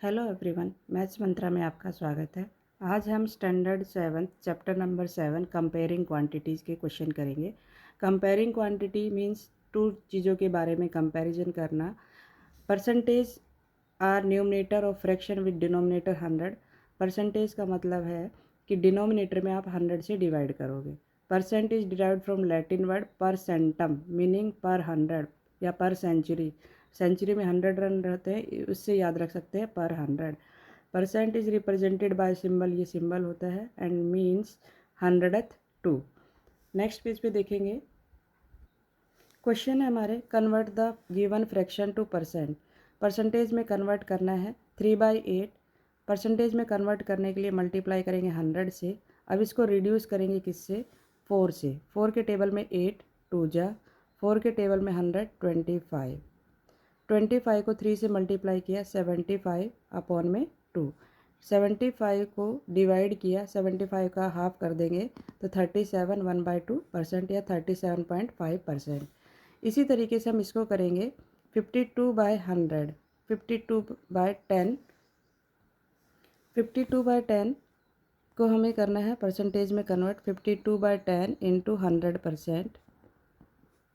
Hello everyone, maths मंत्रा में आपका स्वागत है। आज हम standard 7 chapter number 7 comparing quantities के क्वेश्चन करेंगे। कंपेयरिंग क्वांटिटी मींस टू चीज़ों के बारे में कंपैरिजन करना। Percentage are numerator of fraction with denominator 100। Percentage का मतलब है कि डिनोमिनेटर में आप 100 से डिवाइड करोगे। Percent is derived from Latin word percentum meaning per 100 या पर सेंचुरी। सेंचुरी में 100 रन रहते हैं, उससे याद रख सकते हैं पर 100। Percent is represented by symbol, ये सिंबल होता है एंड मीन्स 102। नेक्स्ट पेज पे देखेंगे। क्वेश्चन है हमारे, convert the given fraction two percent. Percentage में कन्वर्ट करना है 3/8। परसेंटेज में कन्वर्ट करने के लिए मल्टीप्लाई करेंगे 100 से। अब इसको रिड्यूस करेंगे किससे? 4 से। 4 के टेबल में 8 2 जा, 4 के टेबल में 100 25। 25 को 3 से मल्टीप्लाई किया 75 अपॉन में 2। 75 को डिवाइड किया, 75 का हाफ कर देंगे तो 37 1/2% या 37.5%। इसी तरीके से हम इसको करेंगे 52/100, 52/10। 52/10 को हमें करना है परसेंटेज में कन्वर्ट। 52/10 इंटू 100%।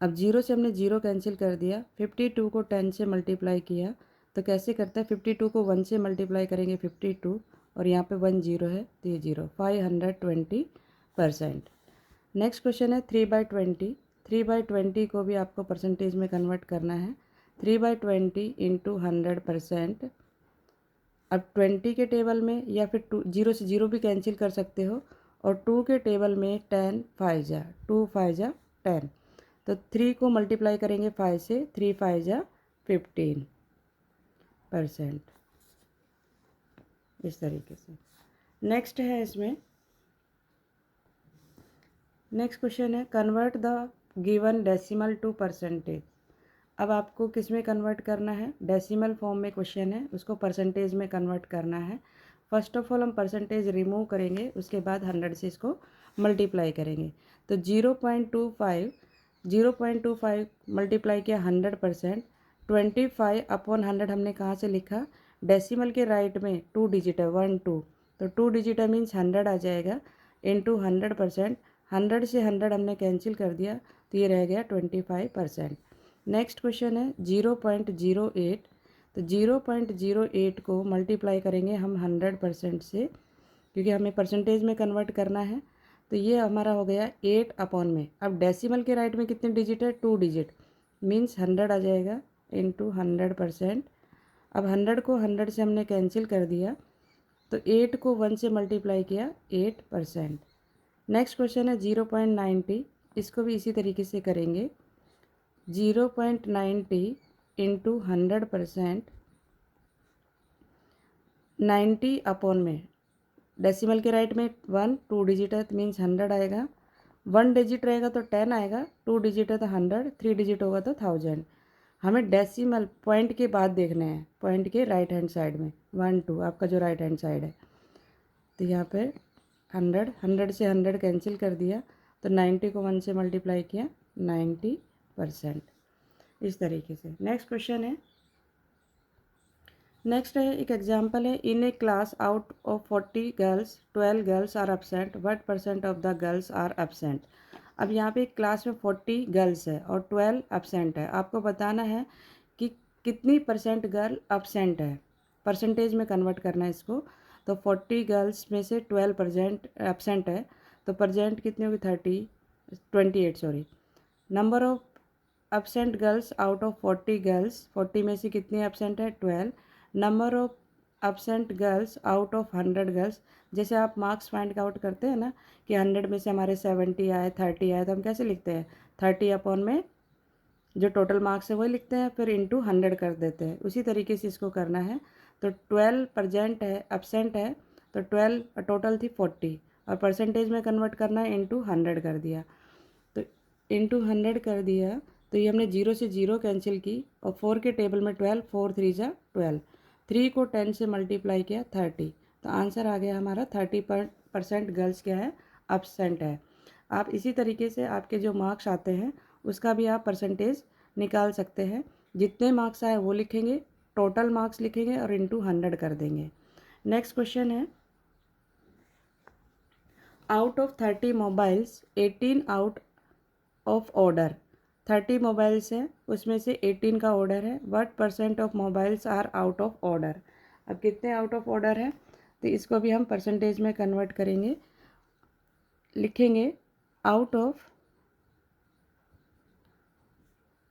अब जीरो से हमने जीरो कैंसिल कर दिया। 52 को 10 से मल्टीप्लाई किया तो कैसे करते हैं? 52 को 1 से मल्टीप्लाई करेंगे 52, और यहाँ पे 1 जीरो है तो ये जीरो, 520%। नेक्स्ट क्वेश्चन है 3/20। 3/20 को भी आपको परसेंटेज में कन्वर्ट करना है। 3/20 इंटू 100%। अब 20 के टेबल में या फिर 2 जीरो से जीरो भी कैंसिल कर सकते हो, और 2 के टेबल में 10 5 जा, 2 5 जा 10। तो 3 को मल्टीप्लाई करेंगे 5 से, 3 5 जा 15%। इस तरीके से। नेक्स्ट है इसमें, नेक्स्ट क्वेश्चन है convert the given decimal to percentage. अब आपको किस में कन्वर्ट करना है? डेसिमल फॉर्म में क्वेश्चन है, उसको परसेंटेज में कन्वर्ट करना है। फर्स्ट ऑफ ऑल हम परसेंटेज रिमूव करेंगे, उसके बाद 100 से इसको मल्टीप्लाई करेंगे। तो 0.25 मल्टीप्लाई किया 100%। 25 अपॉन 100 हमने कहाँ से लिखा? डेसिमल के राइट में 2 डिजिट है, 1 2, तो 2 डिजिट है मीन्स 100 आ जाएगा इंटू 100%। 100 से 100 हमने कैंसिल कर दिया तो ये रह गया 25%। नेक्स्ट क्वेश्चन है 0.08। तो 0.08 को मल्टीप्लाई करेंगे हम 100% से, क्योंकि हमें परसेंटेज में कन्वर्ट करना है। तो ये हमारा हो गया 8 अपॉन में। अब डेसिमल के राइट में कितने डिजिट है? 2 डिजिट, मीन्स 100 आ जाएगा इंटू 100%। अब 100 को 100 से हमने कैंसिल कर दिया तो 8 को 1 से मल्टीप्लाई किया 8%। नेक्स्ट क्वेश्चन है 0.90। इसको भी इसी तरीके से करेंगे। 0.90 इंटू 100%। 90 अपॉन में डेसिमल के राइट में 1 2 डिजिट है तो मीन्स 100 आएगा। 1 डिजिट रहेगा तो 10 आएगा, 2 डिजिट है तो 100, 3 डिजिट होगा तो 1000। हमें डेसिमल पॉइंट के बाद देखना है, पॉइंट के राइट हैंड साइड में 1 2 आपका जो राइट हैंड साइड है। तो यहाँ पे 100 से 100 कैंसिल कर दिया तो 90 को 1 से मल्टीप्लाई किया 90%। इस तरीके से। नेक्स्ट क्वेश्चन है, नेक्स्ट है एक एग्जाम्पल है, in a class out of 40 girls 12 girls are absent, what percent of the girls are absent. अब यहाँ पे एक क्लास में 40 गर्ल्स है और 12 एब्सेंट है। आपको बताना है कि कितनी परसेंट गर्ल एब्सेंट है। परसेंटेज में कन्वर्ट करना है इसको। तो 40 गर्ल्स में से 12% एब्सेंट है, तो परसेंट कितनी होगी? 28 sorry. Number of absent girls out of 40 girls, 40 में से कितनी एब्सेंट है? 12। Number of absent girls out of 100 girls. जैसे आप मार्क्स फाइंड आउट करते हैं ना कि 100 में से हमारे 70 आए 30 आए, तो हम कैसे लिखते हैं? 30 अपॉन में जो टोटल मार्क्स है वही लिखते हैं, फिर इंटू 100 कर देते हैं। उसी तरीके से इसको करना है। तो 12 प्रजेंट है, एब्सेंट है, तो 12 टोटल थी 40, और परसेंटेज में कन्वर्ट करना है इंटू 100 कर दिया। तो इंटू 100 कर दिया तो ये हमने 0 से 0 कैंसिल की, और 4 के टेबल में 12, 4 3 जा 12। 3 को 10 से मल्टीप्लाई किया 30, तो आंसर आ गया हमारा 30% गर्ल्स क्या है? एब्सेंट है। आप इसी तरीके से आपके जो मार्क्स आते हैं उसका भी आप परसेंटेज निकाल सकते हैं। जितने मार्क्स आए वो लिखेंगे, टोटल मार्क्स लिखेंगे और इंटू 100 कर देंगे। नेक्स्ट क्वेश्चन है, out of 30 mobiles 18 out of order. 30 mobiles हैं, उसमें से 18 का ऑर्डर है। What percent of mobiles are out of order. अब कितने आउट ऑफ ऑर्डर है, तो इसको भी हम परसेंटेज में कन्वर्ट करेंगे। लिखेंगे out of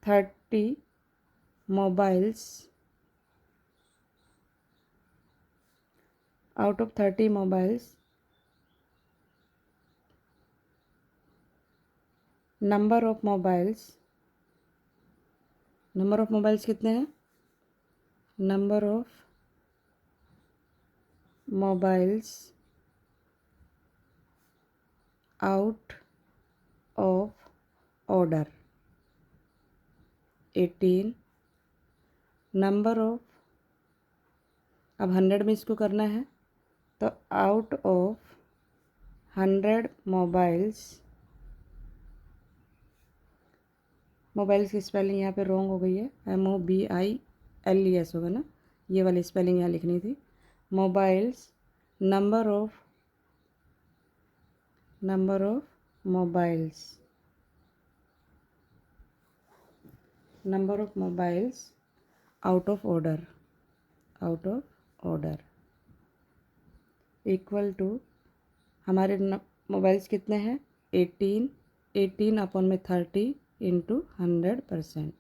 30 mobiles, out of 30 mobiles number of mobiles, number of mobiles कितने हैं, number of mobiles out of order 18, number of, अब 100 में इसको करना है, तो आउट ऑफ 100 मोबाइल्स, मोबाइल्स की स्पेलिंग यहाँ पे रॉन्ग हो गई है, MOBILES होगा ना, ये वाली स्पेलिंग यहाँ लिखनी थी। Mobiles, number of mobiles, number of mobiles out of order, out of order equal to, हमारे मोबाइल्स कितने हैं 18, 18 अपॉन में 30 इंटू 100%।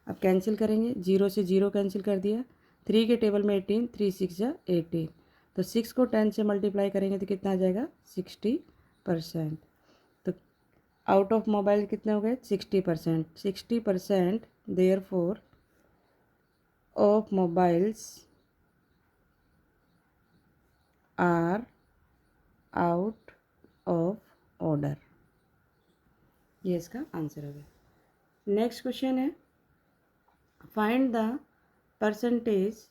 अब कैंसिल करेंगे, 0 से 0 कैंसिल कर दिया, 3 के टेबल में 18, 3 6 जा 18, तो 6 को 10 से मल्टीप्लाई करेंगे तो कितना आ जाएगा 60%। तो आउट ऑफ मोबाइल कितने हो गए 60%, 60% therefore of mobiles are out of order. ये इसका आंसर हो गया। नेक्स्ट क्वेश्चन है, find the percentage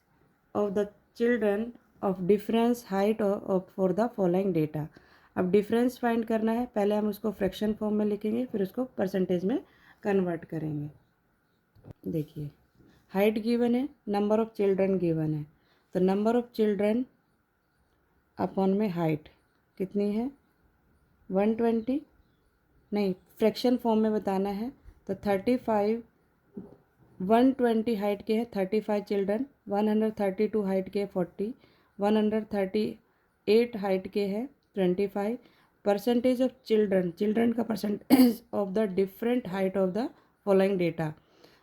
of the children of difference height of for the following data. अब डिफरेंस फाइंड करना है, पहले हम उसको फ्रैक्शन फॉर्म में लिखेंगे, फिर उसको परसेंटेज में कन्वर्ट करेंगे। देखिए हाइट गिवन है, नंबर ऑफ चिल्ड्रन गिवन है, तो नंबर ऑफ चिल्ड्रन अपॉन में हाइट कितनी है 120, नहीं फ्रैक्शन फॉर्म में बताना है, तो 35, 120 हाइट के हैं 35 चिल्ड्रन, 132 हाइट के 40, 138 हाइट के हैं 25। परसेंटेज ऑफ चिल्ड्रन, चिल्ड्रन का percentage of the different height of the following data.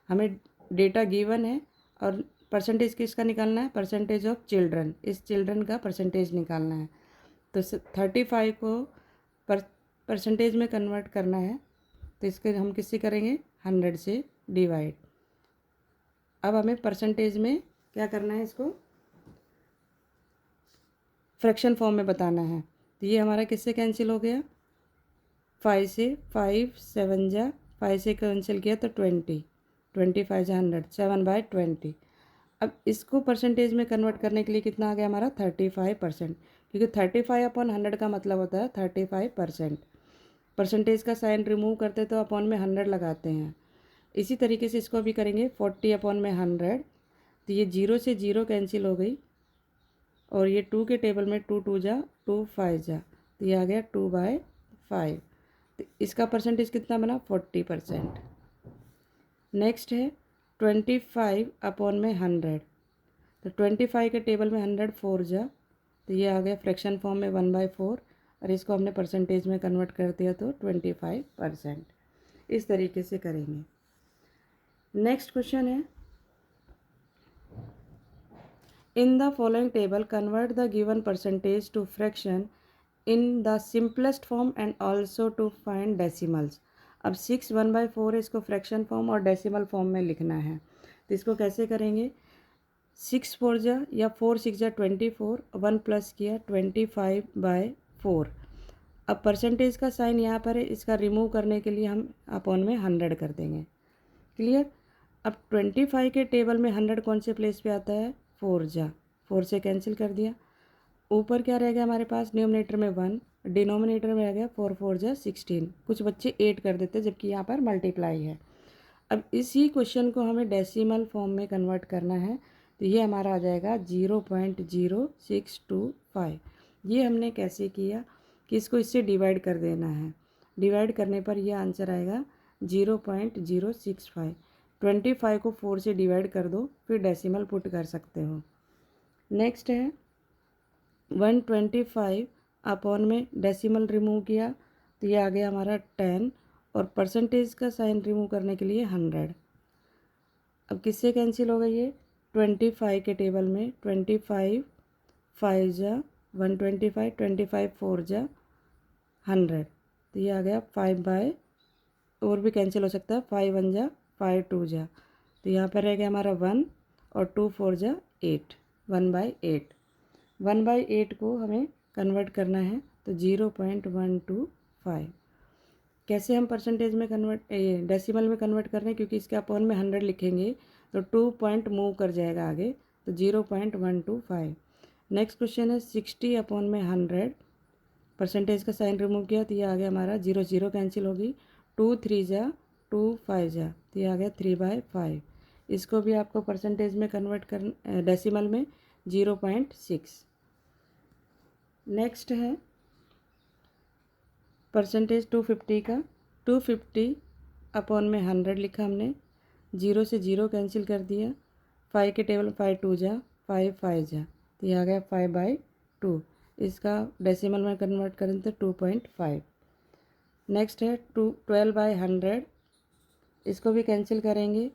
हमें डेटा गिवन है और परसेंटेज किसका निकालना है, परसेंटेज ऑफ चिल्ड्रन, इस चिल्ड्रन का परसेंटेज निकालना है। तो 35 को परसेंटेज में कन्वर्ट करना है, तो इसके हम किससे करेंगे 100 से डिवाइड। अब हमें परसेंटेज में क्या करना है, इसको फ्रैक्शन फॉर्म में बताना है, तो ये हमारा किससे कैंसिल हो गया 5 से, 5 7 जा 5 से कैंसिल किया तो 20, 25 जा 100, 7/20। अब इसको परसेंटेज में कन्वर्ट करने के लिए कितना आ गया हमारा 35%, क्योंकि 35 अपॉन 100 का मतलब होता है 35%। परसेंटेज का साइन रिमूव करते तो अपॉन में 100 लगाते हैं। इसी तरीके से इसको भी करेंगे 40 अपॉन में 100, तो ये 0 से 0 कैंसिल हो गई, और ये 2 के टेबल में 2 2 जा 2 5 जा, तो ये आ गया 2/5। तो इसका परसेंटेज कितना बना 40%। नेक्स्ट है 25 अपॉन में 100, तो 25 के टेबल में 100 4 जा, तो ये आ गया फ्रैक्शन फॉर्म में 1/4, और इसको हमने परसेंटेज में कन्वर्ट कर दिया तो 25%। इस तरीके से करेंगे। नेक्स्ट क्वेश्चन है, in the following table convert the given percentage to fraction in the simplest form and also to find decimals. अब 6 1/4 है, इसको फ्रैक्शन फॉर्म और डेसिमल फॉर्म में लिखना है, तो इसको कैसे करेंगे 6 4 जा या 4 6 जा 24, 1 प्लस किया 25/4। अब परसेंटेज का साइन यहाँ पर है, इसका रिमूव करने के लिए हम अपॉन में 100 कर देंगे। क्लियर। अब 25 के टेबल में 100 कौन से प्लेस पे आता है 4 जा, 4 से कैंसिल कर दिया, ऊपर क्या रह गया हमारे पास न्यूमरेटर में 1, डिनोमिनेटर में रह गया 4 4 जा 16, कुछ बच्चे 8 कर देते जबकि यहाँ पर मल्टीप्लाई है। अब इसी क्वेश्चन को हमें डेसिमल फॉर्म में कन्वर्ट करना है, तो ये हमारा आ जाएगा 0.0625। ये हमने कैसे किया कि इसको इससे डिवाइड कर देना है। डिवाइड करने पर ये आंसर आएगा 0.065। 25 को 4 से डिवाइड कर दो, फिर डेसिमल पुट कर सकते हो। नेक्स्ट है 125 अपॉन में डेसिमल रिमूव किया तो ये आ गया हमारा 10, और परसेंटेज का साइन रिमूव करने के लिए 100। अब किससे कैंसिल होगा ये? 25 के टेबल में 25 5 जा 125, 25 4 जा 100, तो ये आ गया 5 बाय, और भी कैंसिल हो सकता है, 5 1 जा 5 2 जा, तो यहाँ पर रह गया हमारा 1, और 2 4 जा 8, 1/8। 1/8 को हमें कन्वर्ट करना है, तो 0.125। कैसे हम परसेंटेज में कन्वर्ट डेसिमल में कन्वर्ट कर रहे हैं, क्योंकि इसके अपॉन में 100 लिखेंगे तो 2 पॉइंट मूव कर जाएगा आगे, तो 0.125। नेक्स्ट क्वेश्चन है 60 अपॉन में 100, परसेंटेज का साइन रिमूव किया तो ये आ गया हमारा 0 0 कैंसिल होगी, 2 3 जा 2 5 जा, तो ये आ गया 3/5। इसको भी आपको परसेंटेज में कन्वर्ट कर डेसिमल में 0.6। नेक्स्ट है परसेंटेज 250 का। 250 अपॉन में 100 लिखा हमने, 0 से 0 कैंसिल कर दिया, 5 के टेबल 5 2 जा 5 5 जा, तो ये आ गया 5/2। इसका डेसिमल में कन्वर्ट करें तो 2.5। नेक्स्ट है 12/100, इसको भी कैंसिल करेंगे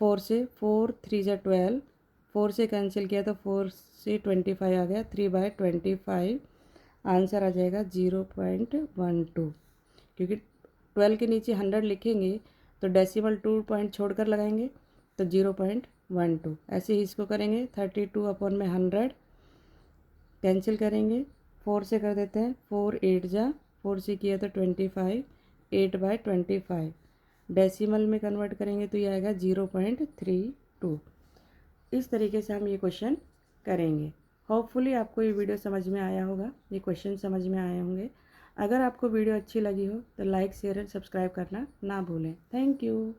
4 से, 4 3 जा 12, 4 से कैंसिल किया तो 4 से 25 आ गया, 3/25। आंसर आ जाएगा 0.12, क्योंकि 12 के नीचे 100 लिखेंगे तो डेसिमल 2 पॉइंट छोड़कर लगाएंगे, तो 0.12। ऐसे ही इसको करेंगे 32 अपॉन में 100, कैंसिल करेंगे, 4 से कर देते हैं, 4 8 जा, 4 से किया तो 25, 8/25। डेसिमल में कन्वर्ट करेंगे तो ये आएगा 0.32। इस तरीके से हम ये क्वेश्चन करेंगे। होपफुली आपको ये वीडियो समझ में आया होगा, ये क्वेश्चन समझ में आए होंगे। अगर आपको वीडियो अच्छी लगी हो तो लाइक शेयर एंड सब्सक्राइब करना ना भूलें। Thank you.